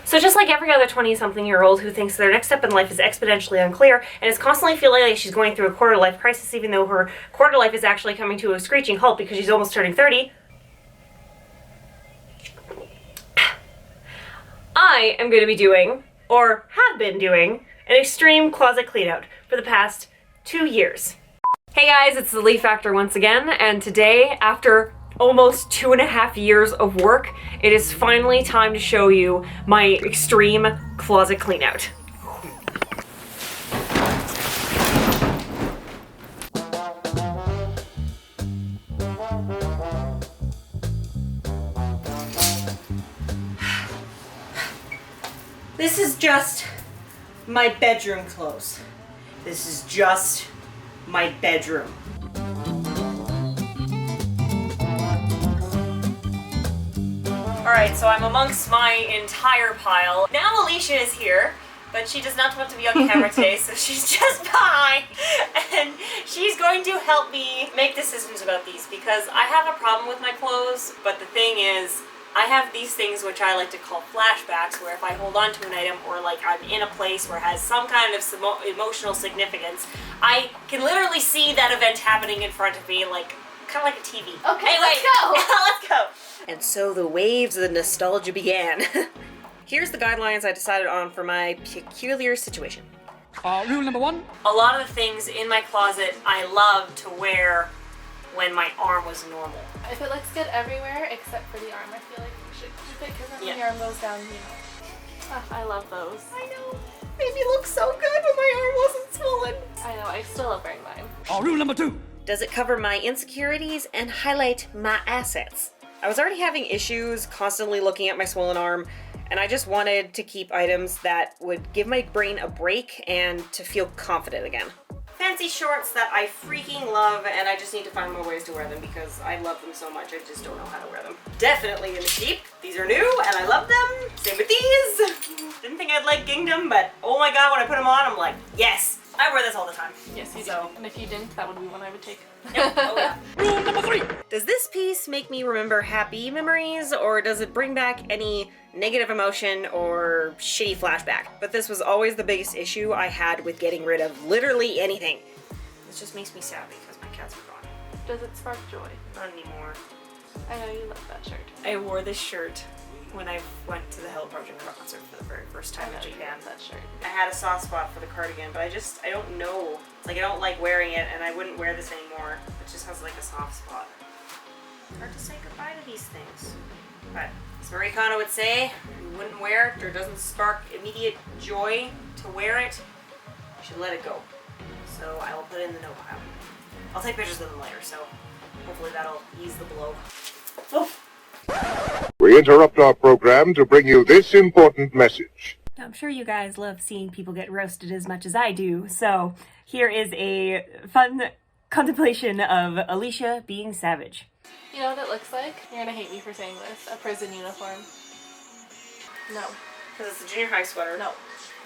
So just like every other 20-something-year-old who thinks their next step in life is exponentially unclear and is constantly feeling like she's going through a quarter-life crisis even though her quarter life is actually coming to a screeching halt because she's almost turning 30, I am going to be doing, or have been doing, an extreme closet cleanout for the past 2 years. Hey guys, it's the Leaf Factor once again, and today, after almost 2.5 years of work, it is finally time to show you my extreme closet cleanout. This is just my bedroom clothes. This is just my bedroom. Alright, so I'm amongst my entire pile. Now Alicia is here, but she does not want to be on camera today, so she's just behind. And she's going to help me make decisions about these because I have a problem with my clothes, but the thing is, I have these things which I like to call flashbacks, where if I hold on to an item or like I'm in a place where it has some kind of emotional significance, I can literally see that event happening in front of me, like kind of like a TV. Okay, anyway, let's go! Let's go! And so the waves of the nostalgia began. Here's the guidelines I decided on for my peculiar situation. Rule number 1. A lot of the things in my closet I love to wear when my arm was normal. If it looks good everywhere except for the arm, I feel like you should keep it because then when your arm goes down, you know. I love those. I know. Made me look so good when my arm wasn't swollen. I know, I still love wearing mine. Rule number 2. Does it cover my insecurities and highlight my assets? I was already having issues constantly looking at my swollen arm, and I just wanted to keep items that would give my brain a break and to feel confident again. Fancy shorts that I freaking love, and I just need to find more ways to wear them because I love them so much, I just don't know how to wear them. Definitely gonna keep. These are new, and I love them. Same with these. Didn't think I'd like gingham, but oh my god, when I put them on, I'm like, yes! I wear this all the time. Yes, you do. And if you didn't, that would be one I would take. Yep. Oh yeah. Rule number 3. Does this piece make me remember happy memories, or does it bring back any negative emotion or shitty flashback? But this was always the biggest issue I had with getting rid of literally anything. This just makes me sad because my cats are gone. Does it spark joy? Not anymore. I know you love that shirt. I wore this shirt when I went to the Halt Project concert for the very first time in Japan. That shirt. I had a soft spot for the cardigan, but I don't know. Like, I don't like wearing it, and I wouldn't wear this anymore. It just has like a soft spot. Hard to say goodbye to these things. But as Marie Kondo would say, you wouldn't wear it or doesn't spark immediate joy to wear it, you should let it go. So I will put it in the no pile. I'll take pictures of them later, so hopefully that'll ease the blow. Oh. We interrupt our program to bring you this important message. I'm sure you guys love seeing people get roasted as much as I do, so here is a fun contemplation of Alicia being savage. You know what it looks like? You're gonna hate me for saying this. A prison uniform. No. Because it's a junior high sweater. No.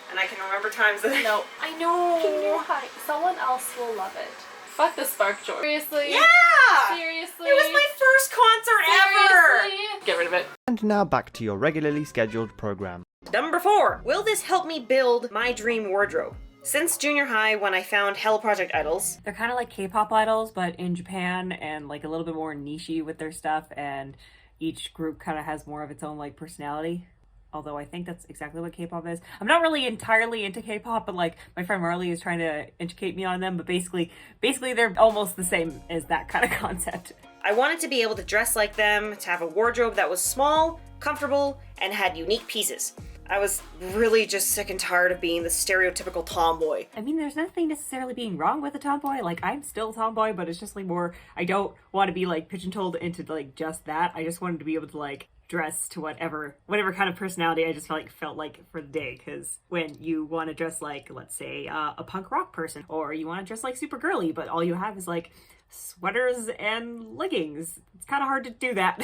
And I can remember times that No. I know. Junior high. Someone else will love it. Fuck the spark joy. Seriously? Yeah! Seriously? It was my first concert ever! Seriously? Get rid of it. And now back to your regularly scheduled program. Number 4. Will this help me build my dream wardrobe? Since junior high, when I found Halt Project idols, they're kind of like K-pop idols, but in Japan, and like a little bit more niche-y with their stuff, and each group kind of has more of its own like personality. Although I think that's exactly what K-pop is. I'm not really entirely into K-pop, but like my friend Marley is trying to educate me on them, but basically they're almost the same as that kind of concept. I wanted to be able to dress like them, to have a wardrobe that was small, comfortable, and had unique pieces. I was really just sick and tired of being the stereotypical tomboy. I mean, there's nothing necessarily being wrong with a tomboy. Like, I'm still a tomboy, but it's just like more, I don't want to be like pigeonholed into like just that. I just wanted to be able to like dress to whatever kind of personality I just felt like for the day. Because when you want to dress like, let's say, a punk rock person, or you want to dress like super girly, but all you have is like sweaters and leggings, it's kind of hard to do that.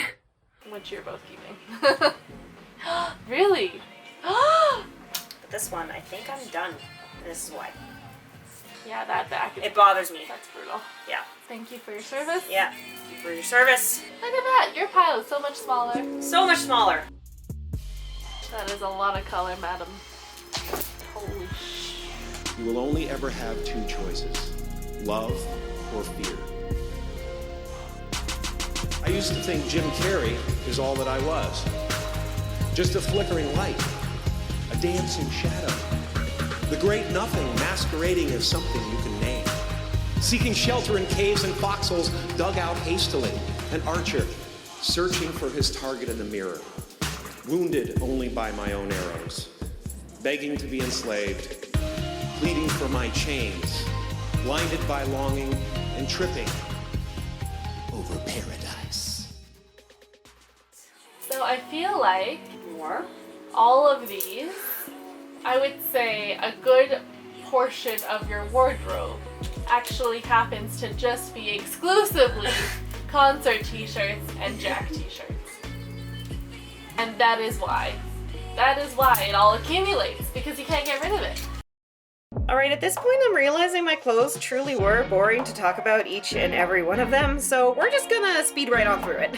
Which you're both keeping. Really? But this one, I think I'm done. And this is why. Yeah, that back. It bothers me. That's brutal. Yeah. Thank you for your service. Yeah. Thank you for your service. Look at that. Your pile is so much smaller. So much smaller. That is a lot of color, madam. Holy sh. You will only ever have two choices, love or fear. I used to think Jim Carrey is all that I was. Just a flickering light, a dancing shadow, the great nothing masquerading as something you can name. Seeking shelter in caves and foxholes dug out hastily, an archer searching for his target in the mirror, wounded only by my own arrows, begging to be enslaved, pleading for my chains, blinded by longing and tripping over paradise. So I feel like all of these, I would say a good portion of your wardrobe actually happens to just be exclusively concert t-shirts and Jack t-shirts. And that is why it all accumulates, because you can't get rid of it. Alright, at this point I'm realizing my clothes truly were boring to talk about each and every one of them, so we're just gonna speed right on through it.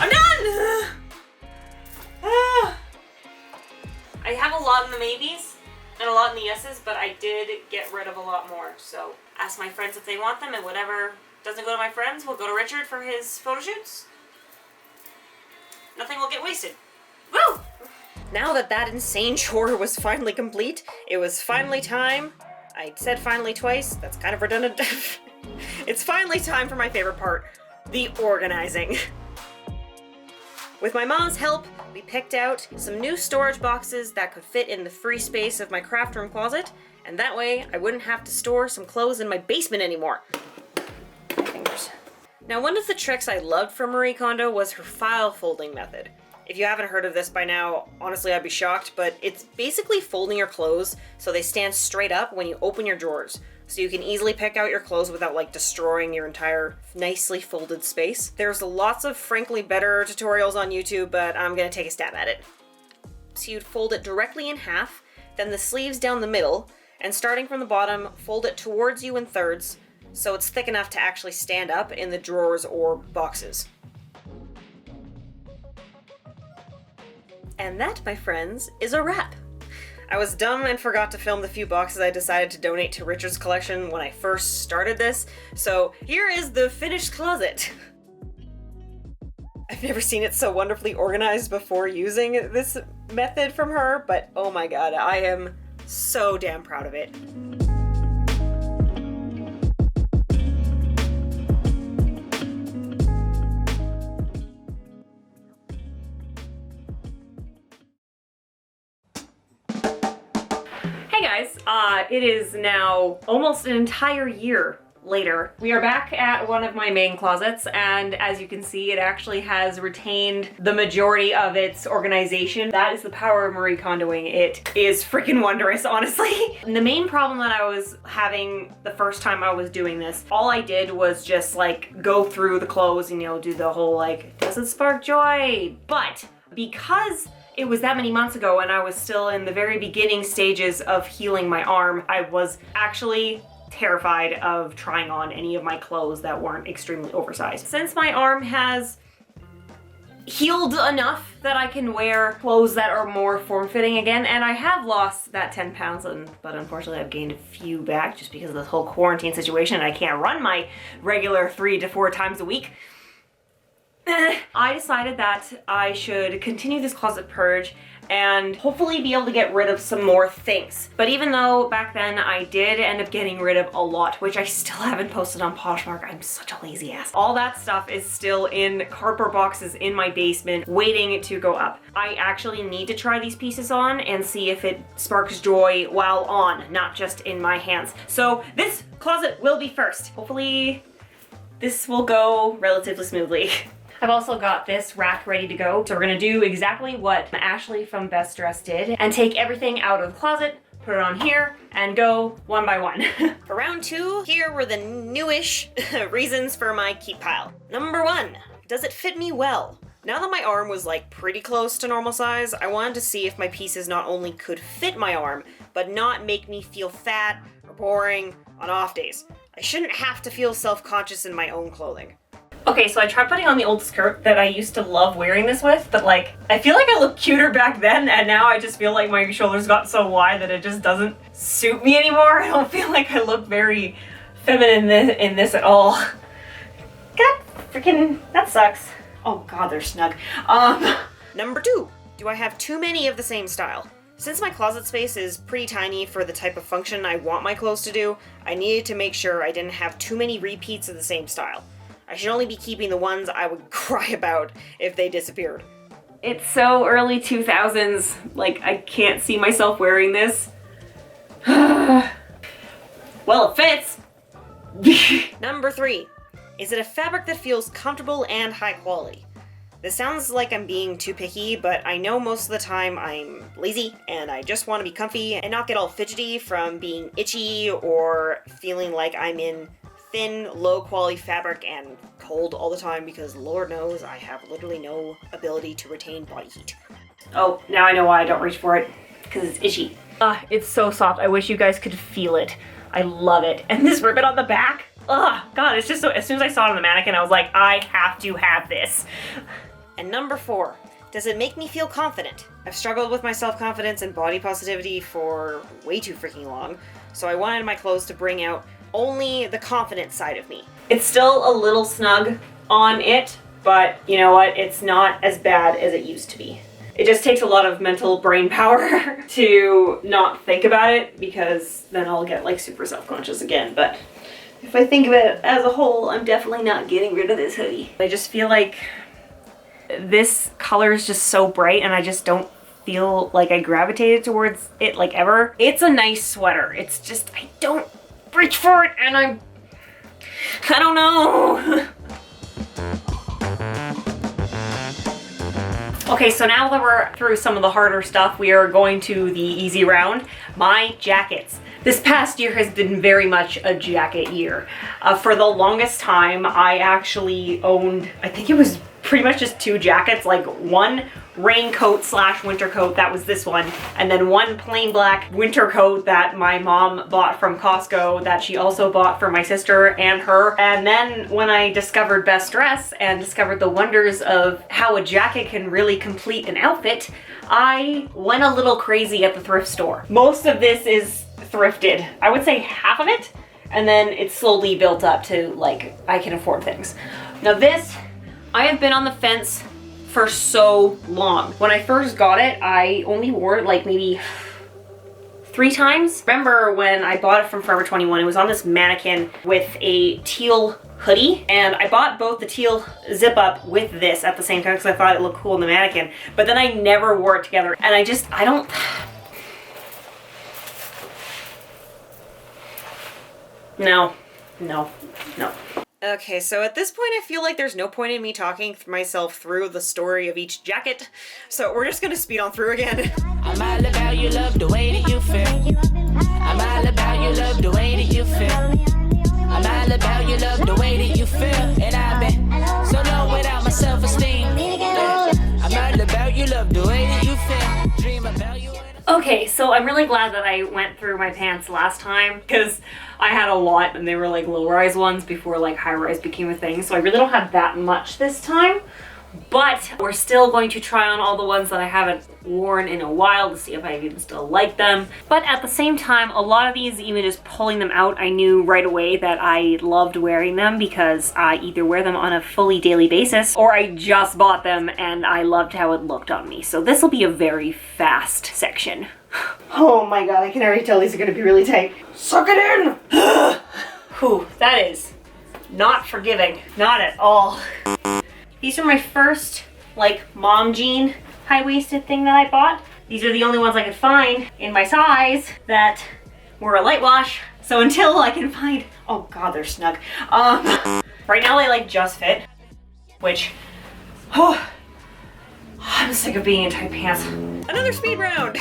I'm done! I have a lot in the maybes and a lot in the yeses, but I did get rid of a lot more, so ask my friends if they want them, and whatever doesn't go to my friends will go to Richard for his photo shoots. Nothing will get wasted. Woo! Now that insane chore was finally complete, it was finally time. I said finally twice, that's kind of redundant. It's finally time for my favorite part, the organizing. With my mom's help, we picked out some new storage boxes that could fit in the free space of my craft room closet, and that way I wouldn't have to store some clothes in my basement anymore. My fingers. Now, one of the tricks I loved from Marie Kondo was her file folding method. If you haven't heard of this by now, honestly I'd be shocked, but it's basically folding your clothes so they stand straight up when you open your drawers. So you can easily pick out your clothes without like destroying your entire nicely folded space. There's lots of frankly better tutorials on YouTube, but I'm gonna take a stab at it. So you'd fold it directly in half, then the sleeves down the middle, and starting from the bottom, fold it towards you in thirds, so it's thick enough to actually stand up in the drawers or boxes. And that, my friends, is a wrap. I was dumb and forgot to film the few boxes I decided to donate to Richard's collection when I first started this, so here is the finished closet. I've never seen it so wonderfully organized before using this method from her, but oh my god, I am so damn proud of it. Hey guys, it is now almost an entire year later. We are back at one of my main closets, and as you can see, it actually has retained the majority of its organization. That is the power of Marie Kondoing. It is freaking wondrous, honestly. And the main problem that I was having the first time I was doing this, all I did was just like go through the clothes and, you know, do the whole like, does it spark joy? But because it was that many months ago and I was still in the very beginning stages of healing my arm, I was actually terrified of trying on any of my clothes that weren't extremely oversized. Since my arm has healed enough that I can wear clothes that are more form-fitting again, and I have lost that 10 pounds, but unfortunately I've gained a few back just because of this whole quarantine situation and I can't run my regular 3 to 4 times a week. I decided that I should continue this closet purge and hopefully be able to get rid of some more things. But even though back then I did end up getting rid of a lot, which I still haven't posted on Poshmark, I'm such a lazy ass. All that stuff is still in cardboard boxes in my basement waiting to go up. I actually need to try these pieces on and see if it sparks joy while on, not just in my hands. So this closet will be first. Hopefully this will go relatively smoothly. I've also got this rack ready to go. So we're gonna do exactly what Ashley from Best Dressed did and take everything out of the closet, put it on here, and go one by one. For round 2, here were the newish reasons for my keep pile. Number 1, does it fit me well? Now that my arm was like pretty close to normal size, I wanted to see if my pieces not only could fit my arm, but not make me feel fat or boring on off days. I shouldn't have to feel self-conscious in my own clothing. Okay, so I tried putting on the old skirt that I used to love wearing this with, but like, I feel like I looked cuter back then, and now I just feel like my shoulders got so wide that it just doesn't suit me anymore. I don't feel like I look very feminine in this at all. God, freaking, that sucks. Oh God, they're snug. Number 2, do I have too many of the same style? Since my closet space is pretty tiny for the type of function I want my clothes to do, I needed to make sure I didn't have too many repeats of the same style. I should only be keeping the ones I would cry about if they disappeared. It's so early 2000s, like I can't see myself wearing this. Well, it fits. Number 3, is it a fabric that feels comfortable and high quality? This sounds like I'm being too picky, but I know most of the time I'm lazy and I just want to be comfy and not get all fidgety from being itchy or feeling like I'm in thin, low-quality fabric and cold all the time, because Lord knows I have literally no ability to retain body heat. Oh, now I know why I don't reach for it, because it's itchy. It's so soft. I wish you guys could feel it. I love it. And this ribbon on the back, God, it's just so, as soon as I saw it on the mannequin, I was like, I have to have this. And number 4, does it make me feel confident? I've struggled with my self-confidence and body positivity for way too freaking long, so I wanted my clothes to bring out only the confident side of me. It's still a little snug on it, but you know what? It's not as bad as it used to be. It just takes a lot of mental brain power to not think about it, because then I'll get like super self-conscious again. But if I think of it as a whole, I'm definitely not getting rid of this hoodie. I just feel like this color is just so bright and I just don't feel like I gravitated towards it like ever. It's a nice sweater. It's just, I don't reach for it and I don't know. Okay, so now that we're through some of the harder stuff, we are going to the easy round, my jackets. This past year has been very much a jacket year. For the longest time, I actually owned, I think it was pretty much just 2 jackets, like one raincoat slash winter coat, that was this one, and then one plain black winter coat that my mom bought from Costco that she also bought for my sister and her. And then when I discovered Best Dress and discovered the wonders of how a jacket can really complete an outfit, I went a little crazy at the thrift store. Most of this is thrifted. I would say half of it, and then it's slowly built up to like I can afford things. Now this, I have been on the fence for so long. When I first got it, I only wore it like maybe 3 times. Remember when I bought it from Forever 21, it was on this mannequin with a teal hoodie, and I bought both the teal zip up with this at the same time because I thought it looked cool in the mannequin, but then I never wore it together, and I don't, no. Okay, so at this point I feel like there's no point in me talking myself through the story of each jacket, so we're just gonna speed on through again. I'm all about you, love the way that you feel. I'm all about you, love the way that you feel. I'm all about you, love the way that you feel. And I've been so low without my self-esteem. I'm all about you, love the way that you feel. Dream about you. Okay, so I'm really glad that I went through my pants last time because I had a lot and they were like low-rise ones before like high-rise became a thing, so I really don't have that much this time. But we're still going to try on all the ones that I haven't worn in a while to see if I even still like them. But at the same time, a lot of these, even just pulling them out, I knew right away that I loved wearing them because I either wear them on a fully daily basis or I just bought them and I loved how it looked on me. So this will be a very fast section. Oh my god, I can already tell these are going to be really tight. Suck it in! Whew, that is not forgiving. Not at all. These are my first, like, mom jean high-waisted thing that I bought. These are the only ones I could find in my size that were a light wash. So until I can find, oh god, they're snug. Right now they like just fit, which, oh, I'm sick of being in tight pants. Another speed round.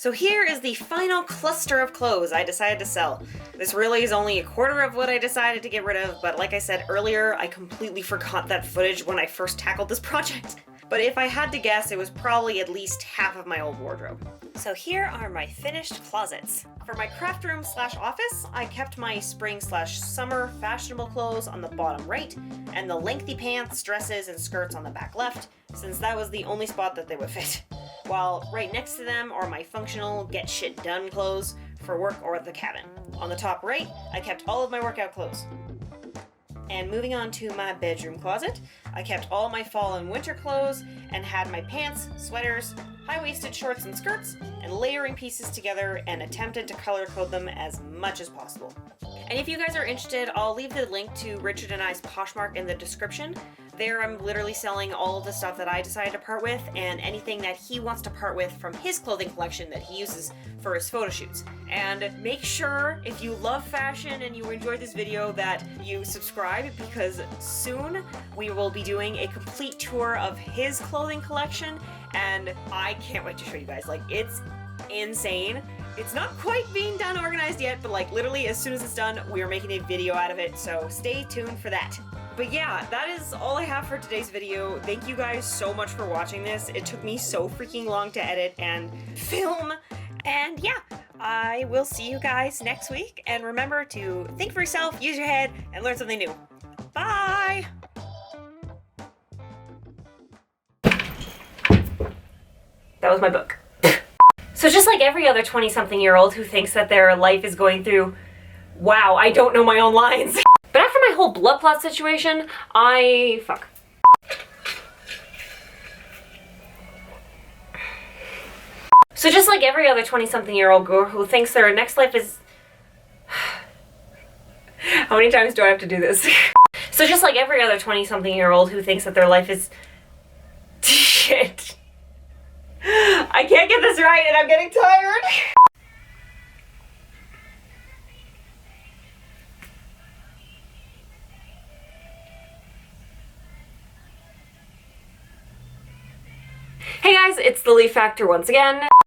So here is the final cluster of clothes I decided to sell. This really is only a quarter of what I decided to get rid of, but like I said earlier, I completely forgot that footage when I first tackled this project. but if I had to guess, it was probably at least half of my old wardrobe. So here are my finished closets. For my craft room slash office, I kept my spring slash summer fashionable clothes on the bottom right, and the lengthy pants, dresses, and skirts on the back left, since that was the only spot that they would fit. While right next to them are my functional get shit done clothes for work or the cabin. On the top right, I kept all of my workout clothes. And moving on to my bedroom closet, I kept all my fall and winter clothes and had my pants, sweaters, high-waisted shorts and skirts, and layering pieces together and attempted to color code them as much as possible. And if you guys are interested, I'll leave the link to Richard and I's Poshmark in the description. There I'm literally selling all of the stuff that I decided to part with and anything that he wants to part with from his clothing collection that he uses for his photo shoots. And make sure, if you love fashion and you enjoyed this video, that you subscribe, because soon we will be doing a complete tour of his clothing collection, and I can't wait to show you guys. Like, it's insane. It's not quite being done organized yet, but like literally as soon as it's done, we are making a video out of it, so stay tuned for that. But yeah, that is all I have for today's video. Thank you guys so much for watching this. It took me so freaking long to edit and film. And yeah, I will see you guys next week. And remember to think for yourself, use your head, and learn something new. Bye! That was my book. So just like every other 20-something-year-old who thinks that their life is going through... Wow, I don't know my own lines. But after my whole blood clot situation, fuck. So just like every other 20-something-year-old girl who thinks their next life is... How many times do I have to do this? So just like every other 20-something-year-old who thinks that their life is... Shit. I can't get this right and I'm getting tired. Hey guys, it's the Leaf Factor once again.